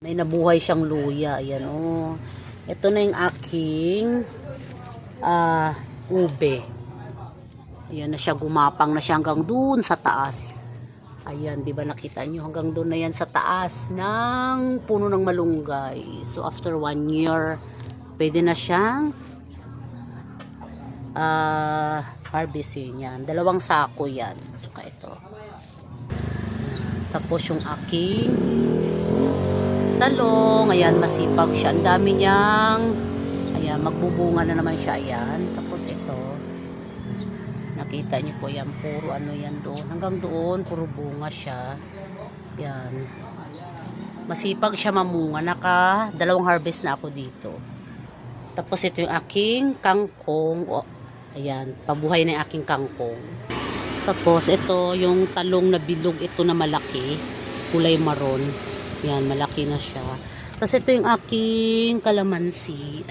May nabuhay siyang luya. Ayan, oh. Ito na yung aking ube. Ayan na siya, gumapang na siya hanggang dun sa taas. Ayan, di ba nakita nyo? Hanggang dun na yan sa taas ng puno ng malunggay. So, after 1 year, pwede na siyang harvestin yan. 2 sako yan. Tsaka ito. Tapos yung aking talong, ayan, masipag siya. Ang dami niyang, ayan, magbubunga na naman siya, ayan. Tapos ito, nakita niyo po yan, puro ano yan doon. Hanggang doon, puro bunga siya. Yan. Masipag siya mamunga. 2 harvest na ako dito. Tapos ito yung aking kangkong. O, ayan, pabuhay na yung aking kangkong. Tapos ito, yung talong na bilog, ito na malaki. Kulay maroon. Yan, malaki na siya. Tapos ito yung aking kalamansi.